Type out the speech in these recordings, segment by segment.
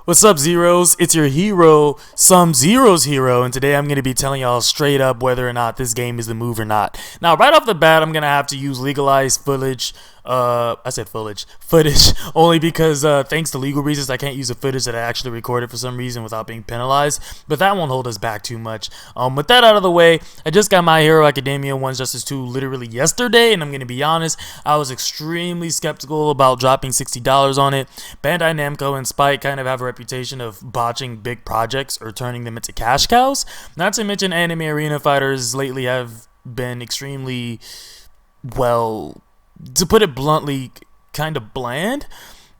What's up, Zeros? It's your hero, some Zeros hero, and today I'm going to be telling y'all straight up whether or not this game is the move or not. Now, right off the bat, I'm going to have to use legalized footage. Footage, only because thanks to legal reasons, I can't use the footage that I actually recorded for some reason without being penalized, but that won't hold us back too much. With that out of the way, I just got My Hero Academia 1 Justice 2 literally yesterday, and I'm going to be honest, I was extremely skeptical about dropping $60 on it. Bandai Namco and Spike kind of have a reputation of botching big projects or turning them into cash cows. Not to mention anime arena fighters lately have been extremely, well, to put it bluntly, kind of bland.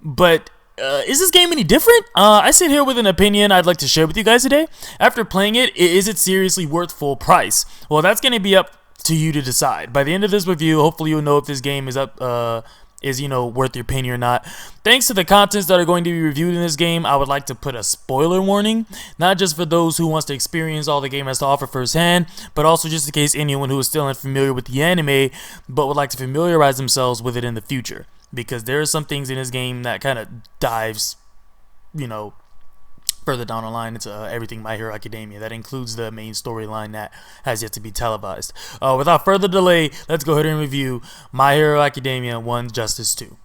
But is this game any different? I sit here with an opinion I'd like to share with you guys today. After playing it, is it seriously worth full price? Well, that's going to be up to you to decide. By the end of this review, hopefully you'll know if this game is worth your penny or not. Thanks to the contents that are going to be reviewed in this game, I would like to put a spoiler warning, not just for those who wants to experience all the game has to offer firsthand, but also just in case anyone who is still unfamiliar with the anime but would like to familiarize themselves with it in the future, because there are some things in this game that kind of dives, further down the line into everything My Hero Academia. That includes the main storyline that has yet to be televised. Without further delay, let's go ahead and review My Hero Academia 1 Justice 2.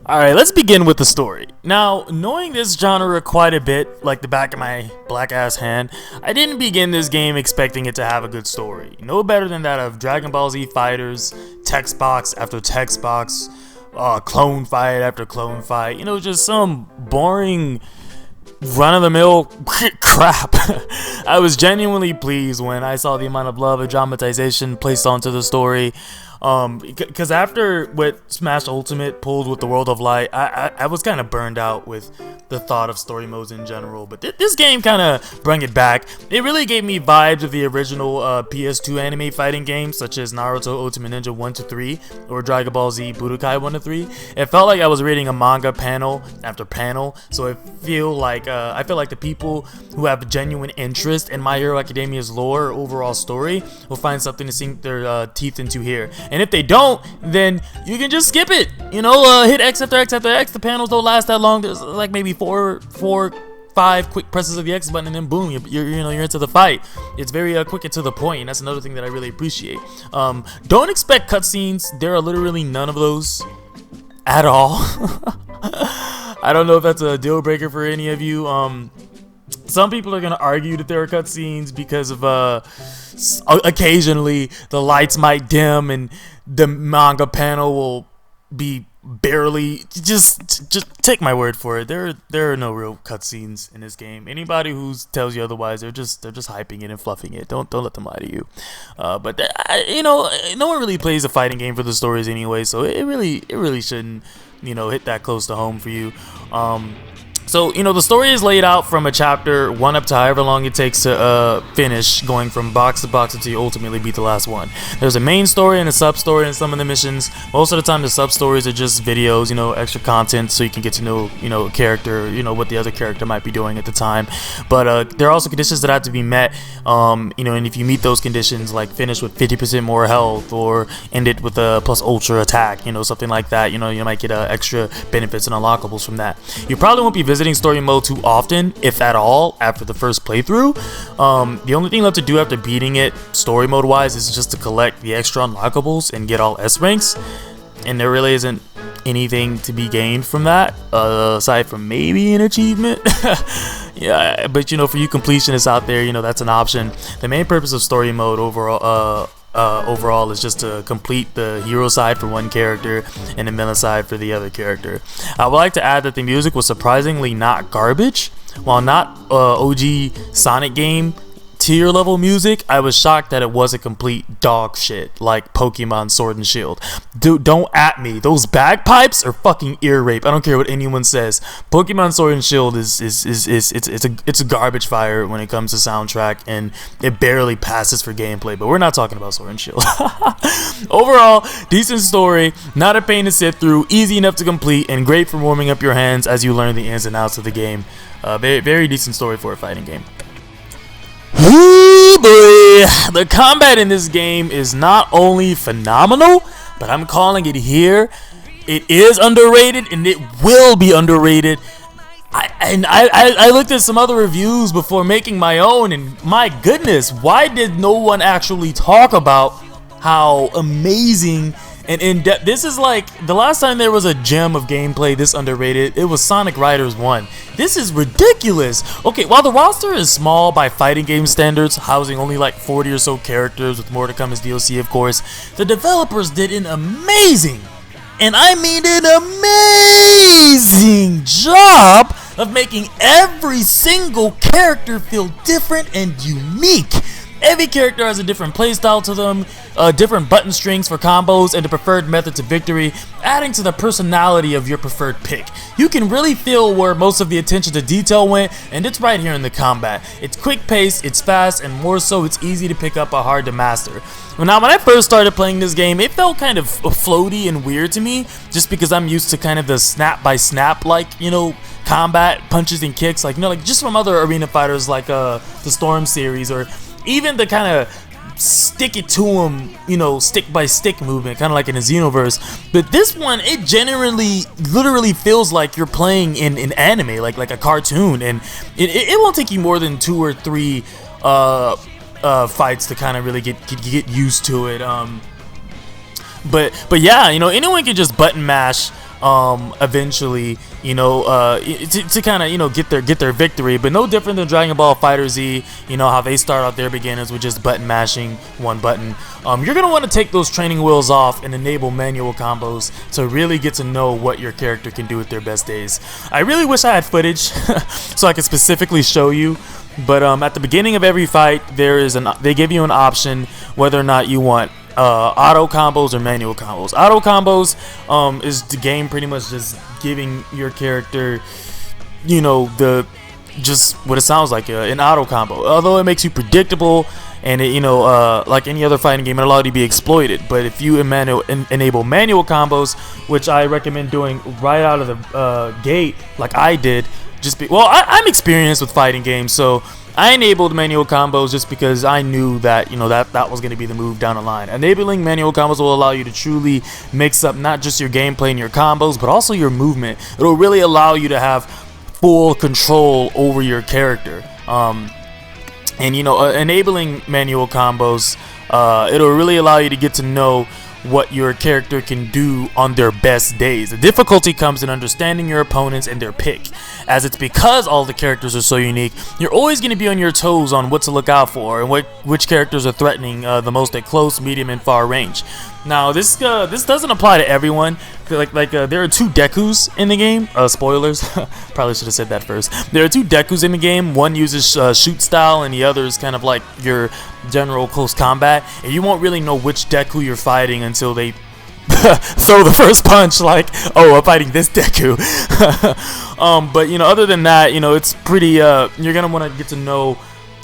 Alright, let's begin with the story. Now, knowing this genre quite a bit, like the back of my black ass hand, I didn't begin this game expecting it to have a good story. No better than that of Dragon Ball Z fighters, text box after text box, clone fight after clone fight, just some boring run-of-the-mill crap. I was genuinely pleased when I saw the amount of love and dramatization placed onto the story. Because after what Smash Ultimate pulled with the World of Light, I was kind of burned out with the thought of story modes in general, but this game kind of brought it back. It really gave me vibes of the original PS2 anime fighting games, such as Naruto Ultimate Ninja 1-3 or Dragon Ball Z Budokai 1-3. It felt like I was reading a manga panel after panel, so I feel like the people who have genuine interest in My Hero Academia's lore or overall story will find something to sink their teeth into here. And if they don't, then you can just skip it. Hit X after X after X. The panels don't last that long. There's like maybe 5 quick presses of the X button, and then boom, you're into the fight. It's very quick and to the point, and that's another thing that I really appreciate. Don't expect cutscenes. There are literally none of those at all. I don't know if that's a deal breaker for any of you. Some people are going to argue that there are cutscenes because of occasionally the lights might dim and the manga panel will be barely, just take my word for it. There are no real cutscenes in this game. Anybody who tells you otherwise, they're just hyping it and fluffing it. Don't let them lie to you. But no one really plays a fighting game for the stories anyway, so it really shouldn't hit that close to home for you. So, the story is laid out from a chapter 1 up to however long it takes to finish, going from box to box until you ultimately beat the last one. There's a main story and a sub-story in some of the missions. Most of the time, the sub-stories are just videos, extra content so you can get to know, a character, what the other character might be doing at the time. But there are also conditions that have to be met, and if you meet those conditions, like finish with 50% more health or end it with a plus ultra attack, something like that, you might get extra benefits and unlockables from that. You probably won't be visiting story mode too often, if at all, after the first playthrough. The only thing left to do after beating it story mode wise is just to collect the extra unlockables and get all S ranks, and there really isn't anything to be gained from that aside from maybe an achievement. Yeah, but for you completionists out there, that's an option. The main purpose of story mode overall is just to complete the hero side for one character and the villain side for the other character. I would like to add that the music was surprisingly not garbage. While not OG Sonic game tier level music, I was shocked that it wasn't complete dog shit like Pokemon Sword and Shield. Dude, don't at me. Those bagpipes are fucking ear rape. I don't care what anyone says. Pokemon Sword and Shield is a garbage fire when it comes to soundtrack, and it barely passes for gameplay. But we're not talking about Sword and Shield. Overall, decent story, not a pain to sit through, easy enough to complete, and great for warming up your hands as you learn the ins and outs of the game. Very decent story for a fighting game. Ooh boy, the combat in this game is not only phenomenal, but I'm calling it here, it is underrated and it will be underrated. I looked at some other reviews before making my own, and my goodness, why did no one actually talk about how amazing and in-depth this is? Like, the last time there was a gem of gameplay this underrated, it was Sonic Riders 1. This is ridiculous. Okay, while the roster is small by fighting game standards, housing only like 40 or so characters with more to come as DLC of course, the developers did an amazing, and I mean an amazing job of making every single character feel different and unique. Every character has a different playstyle to them, different button strings for combos, and the preferred method to victory, adding to the personality of your preferred pick. You can really feel where most of the attention to detail went, and it's right here in the combat. It's quick paced, it's fast, and more so it's easy to pick up but hard to master. Now, when I first started playing this game, it felt kind of floaty and weird to me, just because I'm used to kind of the snap by snap, like, you know, combat, punches and kicks, like, you know, like just from other arena fighters like the Storm series, or even the kind of stick it to them, you know, stick by stick movement, kind of like in a Xenoverse. But this one, it generally literally feels like you're playing in anime, like a cartoon, and it won't take you more than 2 or 3 fights to kind of really get used to it. But yeah, you know, anyone can just button mash eventually, you know, to kind of, you know, get their victory. But no different than Dragon Ball FighterZ, you know, how they start out their beginners with just button mashing one button. You're gonna want to take those training wheels off and enable manual combos to really get to know what your character can do at their best days. I really wish I had footage so I could specifically show you, but at the beginning of every fight they give you an option whether or not you want auto combos or manual combos. Auto combos is the game pretty much just giving your character, you know, just what it sounds like, an auto combo. Although it makes you predictable, and it, you know, like any other fighting game, it allows you to be exploited. But if you enable manual combos, which I recommend doing right out of the gate, like I did, I'm experienced with fighting games, so I enabled manual combos just because I knew that, you know, that was going to be the move down the line. Enabling manual combos will allow you to truly mix up not just your gameplay and your combos, but also your movement. It'll really allow you to have full control over your character. And, you know, enabling manual combos, it'll really allow you to get to know what your character can do on their best days. The difficulty comes in understanding your opponents and their pick, as it's because all the characters are so unique. You're always going to be on your toes on what to look out for and which characters are threatening the most at close, medium, and far range. Now, this doesn't apply to everyone. Like there are 2 Dekus in the game. Spoilers. Probably should have said that first. There are 2 Dekus in the game. One uses shoot style, and the other is kind of like your general close combat. And you won't really know which Deku you're fighting until they throw the first punch, like, oh, I'm fighting this Deku. But, you know, other than that, you know, it's pretty, you're gonna want to get to know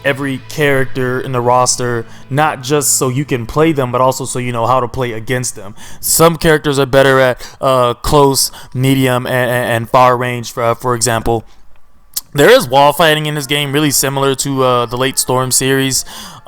every character in the roster, not just so you can play them, but also so you know how to play against them. Some characters are better at close, medium, and far range, for example. There is wall fighting in this game, really similar to the late Storm series.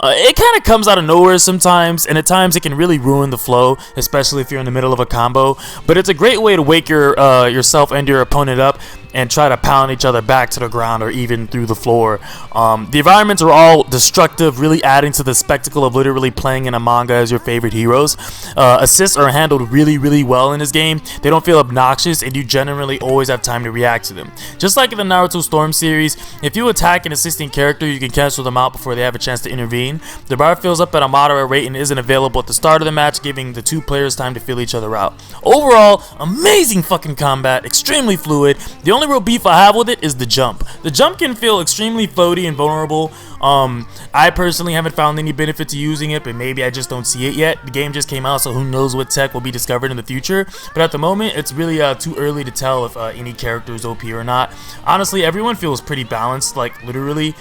It kind of comes out of nowhere sometimes, and at times it can really ruin the flow, especially if you're in the middle of a combo. But it's a great way to wake yourself and your opponent up and try to pound each other back to the ground or even through the floor. The environments are all destructive, really adding to the spectacle of literally playing in a manga as your favorite heroes. Assists are handled really, really well in this game. They don't feel obnoxious, and you generally always have time to react to them. Just like in the Naruto Storm series, if you attack an assisting character, you can cancel them out before they have a chance to intervene. The bar fills up at a moderate rate and isn't available at the start of the match, giving the 2 players time to feel each other out. Overall, amazing fucking combat, extremely fluid. The only real beef I have with it is the jump. The jump can feel extremely floaty and vulnerable. I personally haven't found any benefit to using it, but maybe I just don't see it yet. The game just came out, so who knows what tech will be discovered in the future. But at the moment, it's really too early to tell if any character is OP or not. Honestly, everyone feels pretty balanced, like literally.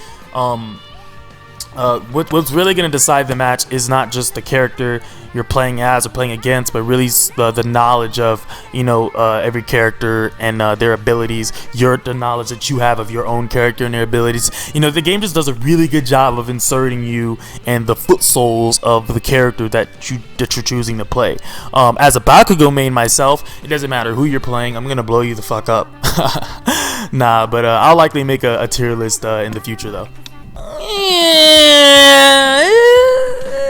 What's really going to decide the match is not just the character you're playing as or playing against, but really the knowledge of, every character and their abilities, the knowledge that you have of your own character and their abilities. The game just does a really good job of inserting you and the foot soles of the character that you're choosing to play. As a Bakugo main myself, it doesn't matter who you're playing, I'm going to blow you the fuck up. Nah, but I'll likely make a tier list in the future though. Yeah,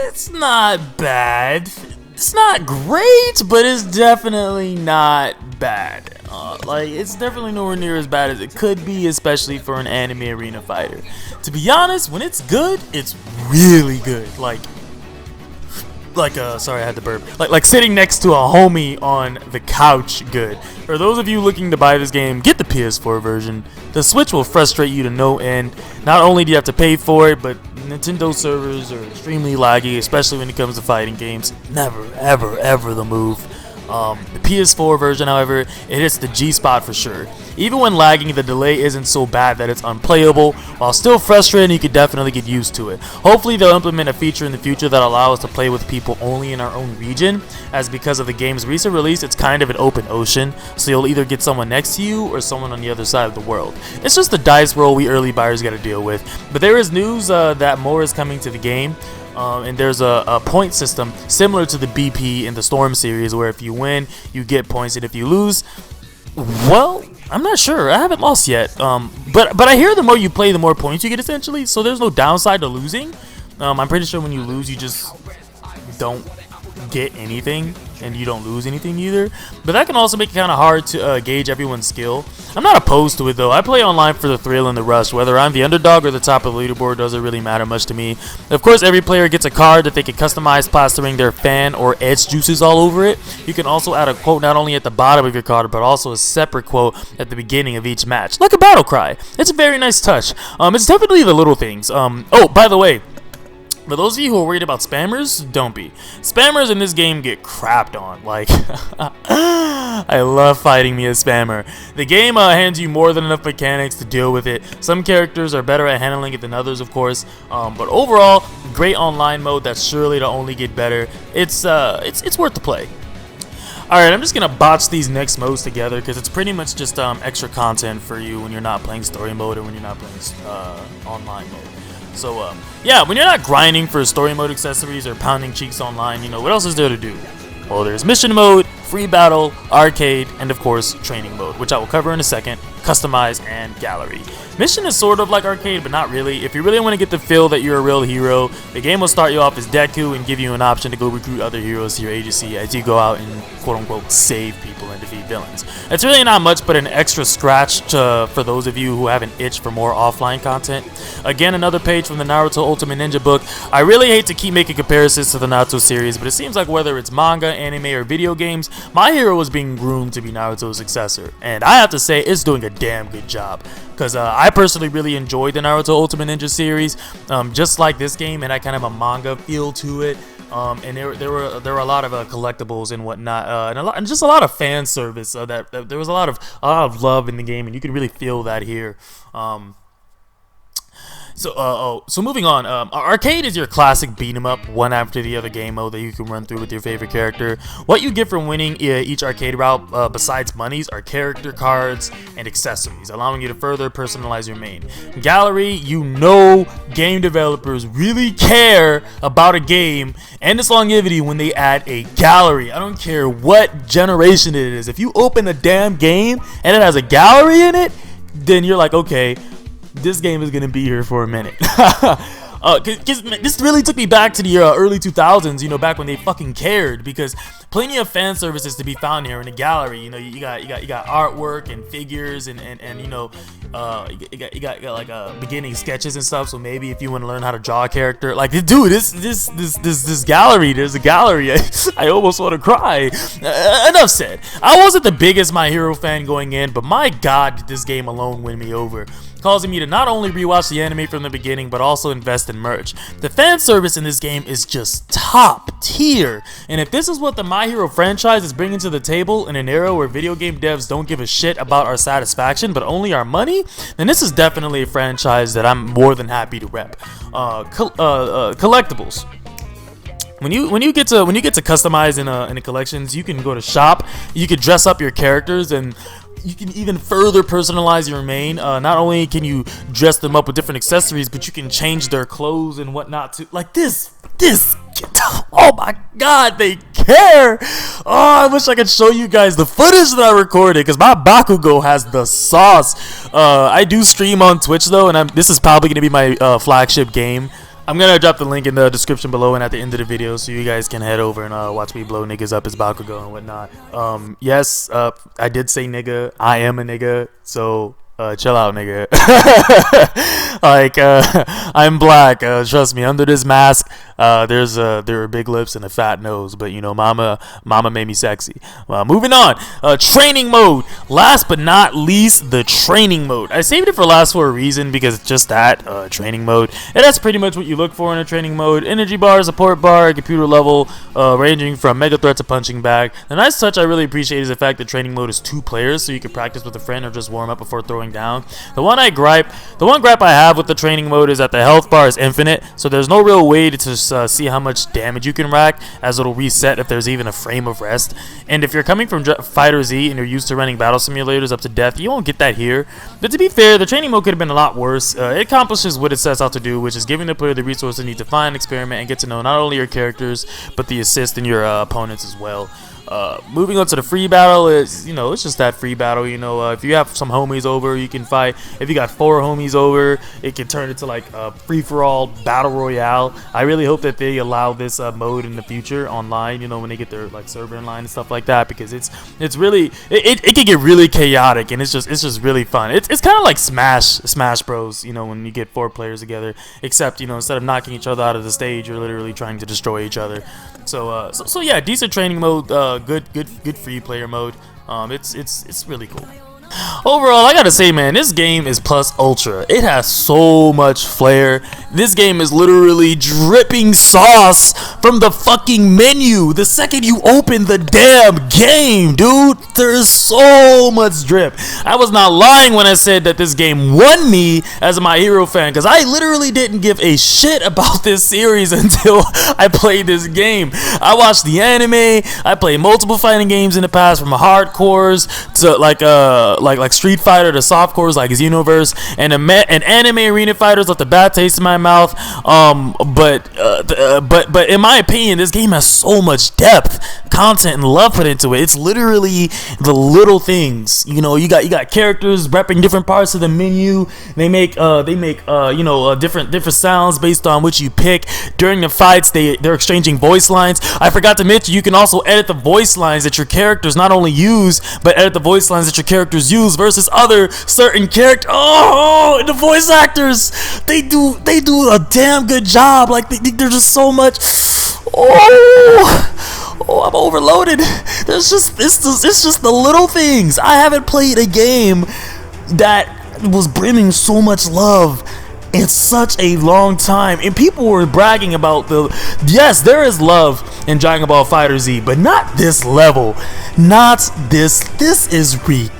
it's not bad. It's not great, but it's definitely not bad. It's definitely nowhere near as bad as it could be, especially for an anime arena fighter. To be honest, when it's good, it's really good. Sorry, I had to burp. Like sitting next to a homie on the couch good. For those of you looking to buy this game, get the PS4 version. The Switch will frustrate you to no end. Not only do you have to pay for it, but Nintendo servers are extremely laggy, especially when it comes to fighting games. Never, ever, ever the move. The PS4 version, however, it hits the G spot for sure. Even when lagging, the delay isn't so bad that it's unplayable. While still frustrating, you could definitely get used to it. Hopefully they'll implement a feature in the future that allows us to play with people only in our own region, as because of the game's recent release, it's kind of an open ocean, so you'll either get someone next to you or someone on the other side of the world. It's just the dice roll we early buyers gotta deal with. But there is news that more is coming to the game. And there's a point system similar to the BP in the Storm series, where if you win, you get points, and if you lose, well, I'm not sure. I haven't lost yet. But I hear the more you play, the more points you get, essentially. So there's no downside to losing. I'm pretty sure when you lose, you just don't get anything, and you don't lose anything either. But that can also make it kind of hard to gauge everyone's skill. I'm not opposed to it though. I play online for the thrill and the rush. Whether I'm the underdog or the top of the leaderboard doesn't really matter much to me. Of course, every player gets a card that they can customize, plastering their fan or edge juices all over it. You can also add a quote not only at the bottom of your card, but also a separate quote at the beginning of each match, like a battle cry. It's a very nice touch. It's definitely the little things. Oh, by the way, for those of you who are worried about spammers, don't be. Spammers in this game get crapped on. I love fighting me a spammer. The game hands you more than enough mechanics to deal with it. Some characters are better at handling it than others, of course. But overall, great online mode that's surely to only get better. It's worth the play. Alright, I'm just going to botch these next modes together because it's pretty much just extra content for you when you're not playing story mode or when you're not playing online mode. So, yeah, when you're not grinding for story mode accessories or pounding cheeks online, what else is there to do? Well, there's mission mode, free battle, arcade, and of course, training mode, which I will cover in a second, customize, and gallery. Mission is sort of like arcade, but not really. If you really want to get the feel that you're a real hero, the game will start you off as Deku and give you an option to go recruit other heroes to your agency as you go out and quote-unquote save people and defeat villains. It's really not much but an extra scratch for those of you who have an itch for more offline content. Again, another page from the Naruto Ultimate Ninja book. I really hate to keep making comparisons to the Naruto series, but it seems like whether it's manga, anime, or video games, my hero is being groomed to be Naruto's successor. And I have to say, it's doing a damn good job. Because I personally really enjoyed the Naruto Ultimate Ninja series, just like this game. It had kind of a manga feel to it, and there were a lot of collectibles and whatnot, and just a lot of fan service. That there was a lot of love in the game, and you can really feel that here. So moving on, arcade is your classic beat 'em up, one after the other game mode that you can run through with your favorite character. What you get from winning each arcade route, besides monies, are character cards and accessories, allowing you to further personalize your main. Gallery, game developers really care about a game and its longevity when they add a gallery. I don't care what generation it is. If you open a damn game and it has a gallery in it, then you're like, okay, this game is gonna be here for a minute. Cause this really took me back to the early 2000s, back when they fucking cared, because plenty of fan services to be found here in the gallery. You got artwork and figures and you got like beginning sketches and stuff. So maybe if you want to learn how to draw a character, like, dude, this gallery, there's a gallery. I almost want to cry. Enough said. I wasn't the biggest My Hero fan going in, but my god, did this game alone win me over, causing me to not only rewatch the anime from the beginning, but also invest in merch. The fan service in this game is just top tier, and if this is what the My Hero franchise is bringing to the table in an era where video game devs don't give a shit about our satisfaction but only our money, then this is definitely a franchise that I'm more than happy to rep. Collectibles. When you get to customize in the collections, you can go to shop, you can dress up your characters, and you can even further personalize your main. Not only can you dress them up with different accessories, but you can change their clothes and whatnot too. Like this, oh my god, they care. Oh, I wish I could show you guys the footage that I recorded, because my Bakugo has the sauce. I do stream on Twitch though, and this is probably gonna be my flagship game. I'm gonna drop the link in the description below and at the end of the video, so you guys can head over and watch me blow niggas up as Bakugo and whatnot. Yes, I did say nigga. I am a nigga, so chill out, nigga. Like, I'm black. Trust me. Under this mask, there are big lips and a fat nose, but you know, mama made me sexy. Moving on. Training mode. Last but not least, the training mode. I saved it for last for a reason, because it's just that training mode, and that's pretty much what you look for in a training mode. Energy bar, support bar, computer level, ranging from mega threat to punching bag. The nice touch I really appreciate is the fact that training mode is 2 players, so you can practice with a friend or just warm up before throwing down. The one gripe I have with the training mode is that the health bar is infinite, so there's no real way to see how much damage you can rack, as it'll reset if there's even a frame of rest. And if you're coming from Fighter Z and you're used to running battle simulators up to death, you won't get that here. But to be fair, the training mode could have been a lot worse. It accomplishes what it sets out to do, which is giving the player the resources they need to find, experiment, and get to know not only your characters, but the assist in your opponents as well. Moving on to the free battle is, it's just that free battle. If you have some homies over, you can fight. If you got 4 homies over, it can turn into like a free-for-all battle royale. I really hope that they allow this mode in the future online, when they get their like server in line and stuff like that, because it's really it can get really chaotic, and it's just really fun. It's kind of like Smash Bros, when you get 4 players together, except instead of knocking each other out of the stage, you're literally trying to destroy each other. So yeah, decent training mode, good free player mode. It's really cool. Overall, I gotta say, man, this game is plus ultra. It has so much flair. This game is literally dripping sauce from the fucking menu the second you open the damn game, dude. There is so much drip. I was not lying when I said that this game won me as a My Hero fan, because I literally didn't give a shit about this series until I played this game. I watched the anime. I played multiple fighting games in the past, from hardcores to like Street Fighter to softcores like Xenoverse, and anime arena fighters left a bad taste in my mouth. But in my opinion, this game has so much depth, content, and love put into it. It's literally the little things. You got characters repping different parts of the menu. They make different sounds based on which you pick. During the fights, they're exchanging voice lines. I forgot to mention, you can also edit the voice lines that your characters not only use, but edit the voice lines that your characters use versus other certain characters. Oh, the voice actors, they do a damn good job. Like they're just so much. Oh, I'm overloaded. It's just the little things. I haven't played a game that was brimming so much love in such a long time, and people were bragging about yes, there is love in Dragon Ball FighterZ, but not this level, not this is ridiculous.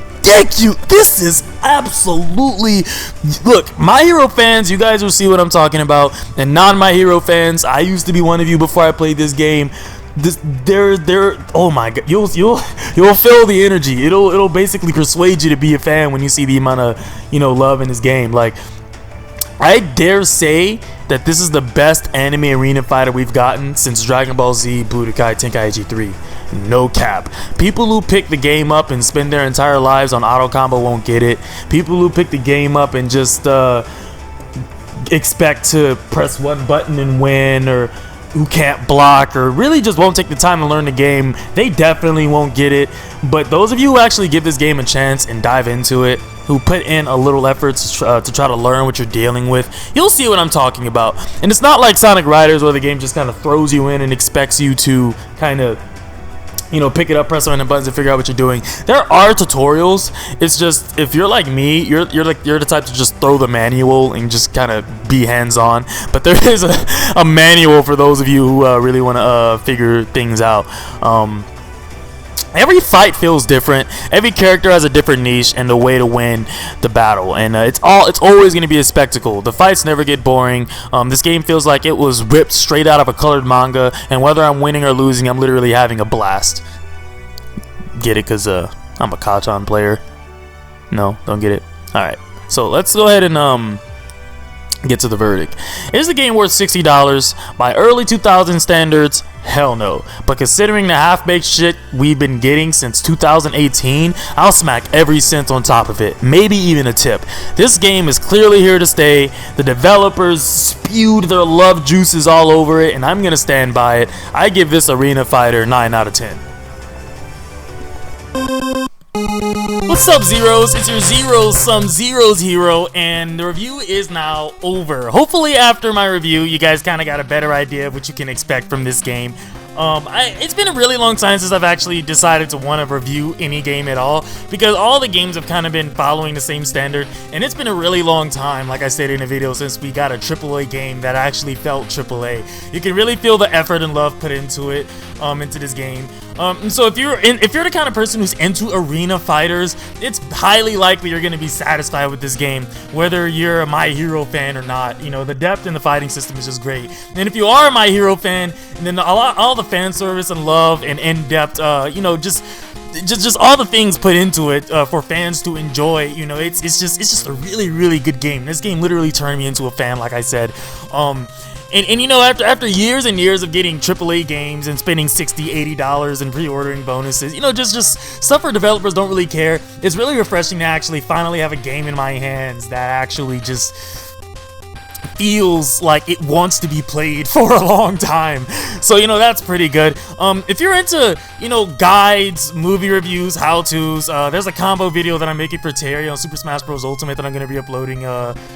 This is absolutely, look, My Hero fans, you guys will see what I'm talking about, and non-My Hero fans, I used to be one of you before I played this game. Oh my god, you'll feel the energy. It'll basically persuade you to be a fan when you see the amount of love in this game. Like, I dare say that this is the best anime arena fighter we've gotten since Dragon Ball Z Budokai Tenkaichi 3. No cap. People who pick the game up and spend their entire lives on auto combo won't get it. People who pick the game up and just expect to press one button and win, or who can't block, or really just won't take the time to learn the game, they definitely won't get it. But those of you who actually give this game a chance and dive into it, who put in a little effort to try to learn what you're dealing with, you'll see what I'm talking about. And it's not like Sonic Riders, where the game just kind of throws you in and expects you to kind of you know, pick it up, press on the buttons, and figure out what you're doing. There are tutorials. It's just, if you're like me, you're the type to just throw the manual and just kind of be hands-on. But there is a manual for those of you who really want to figure things out. Every fight feels different. Every character has a different niche and the way to win the battle, and it's always going to be a spectacle. The fights never get boring. This game feels like it was ripped straight out of a colored manga, and whether I'm winning or losing, I'm literally having a blast. Get it? Because I'm a Kachan player. No, don't get it. Alright, so let's go ahead and get to the verdict. Is the game worth $60 by early 2000 standards? Hell no. But considering the half-baked shit we've been getting since 2018, I'll smack every cent on top of it, maybe even a tip. This game is clearly here to stay. The developers spewed their love juices all over it, and I'm gonna stand by it. I give this Arena Fighter 9 out of 10. What's up, Zeros? It's your Zero-Sum Zeros hero, and the review is now over. Hopefully after my review, you guys kind of got a better idea of what you can expect from this game. It's been a really long time since I've actually decided to want to review any game at all, because all the games have kind of been following the same standard, and it's been a really long time, like I said in the video, since we got a AAA game that actually felt AAA. You can really feel the effort and love put into it, into this game. And so if you're the kind of person who's into arena fighters, it's highly likely you're going to be satisfied with this game, whether you're a My Hero fan or not. You know, the depth in the fighting system is just great. And if you are a My Hero fan, then all the fan service and love and in-depth, you know, just all the things put into it for fans to enjoy. You know, it's just a really good game. This game literally turned me into a fan, like I said. And you know, after years and years of getting AAA games and spending $60, $80 and pre-ordering bonuses, you know, just stuff where developers don't really care, it's really refreshing to actually finally have a game in my hands that actually just feels like it wants to be played for a long time. So, you know, that's pretty good. If you're into, you know, guides, movie reviews, how-tos, there's a combo video that I'm making for Terry on Super Smash Bros. Ultimate that I'm going to be uploading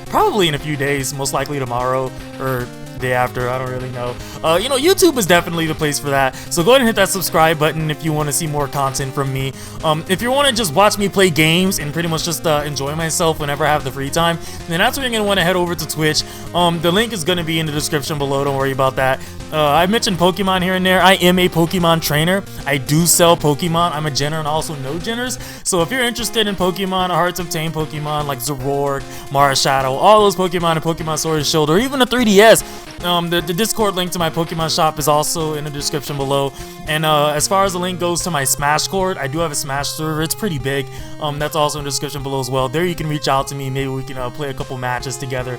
probably in a few days, most likely tomorrow or day after, I don't really know. You know, YouTube is definitely the place for that, so go ahead and hit that subscribe button if you want to see more content from me. If you want to just watch me play games and pretty much just enjoy myself whenever I have the free time, then that's where you're going to want to head over to Twitch. The link is going to be in the description below, don't worry about that. I mentioned Pokemon here and there. I am a Pokemon trainer. I do sell Pokemon. I'm a Jenner and also know Jenners. So if you're interested in Pokemon, hard to obtain Pokemon like Zoroark, Marshadow, all those Pokemon and Pokemon Sword and Shield, or even a 3DS, the Discord link to my Pokemon shop is also in the description below. And as far as the link goes to my Smash Court, I do have a Smash server. It's pretty big. That's also in the description below as well. There you can reach out to me. Maybe we can play a couple matches together.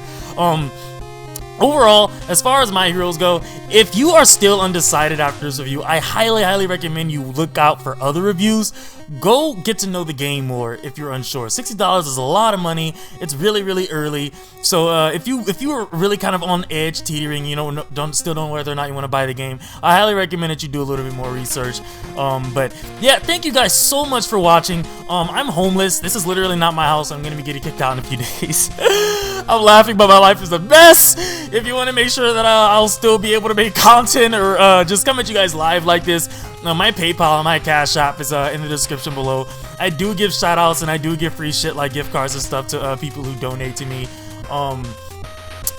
Overall, as far as My Heroes go, if you are still undecided after this review, I highly recommend you look out for other reviews. Go get to know the game more if you're unsure. $60 is a lot of money. It's really early. So if you are really kind of on edge, teetering, you know, still don't know whether or not you want to buy the game, I highly recommend that you do a little bit more research. But yeah, thank you guys so much for watching. I'm homeless. This is literally not my house. I'm gonna be getting kicked out in a few days. I'm laughing, but my life is a mess. If you want to make sure that I'll still be able to make content or just come at you guys live like this, my PayPal and my CashApp is in the description below. I do give shoutouts and I do give free shit like gift cards and stuff to people who donate to me.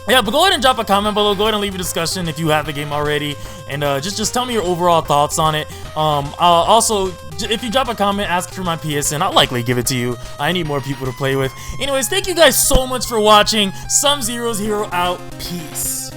Yeah, but go ahead and drop a comment below. Go ahead and leave a discussion if you have the game already, and just tell me your overall thoughts on it. Also, if you drop a comment, ask for my PSN. I'll likely give it to you. I need more people to play with. Anyways, thank you guys so much for watching. Some Zeros Hero out. Peace.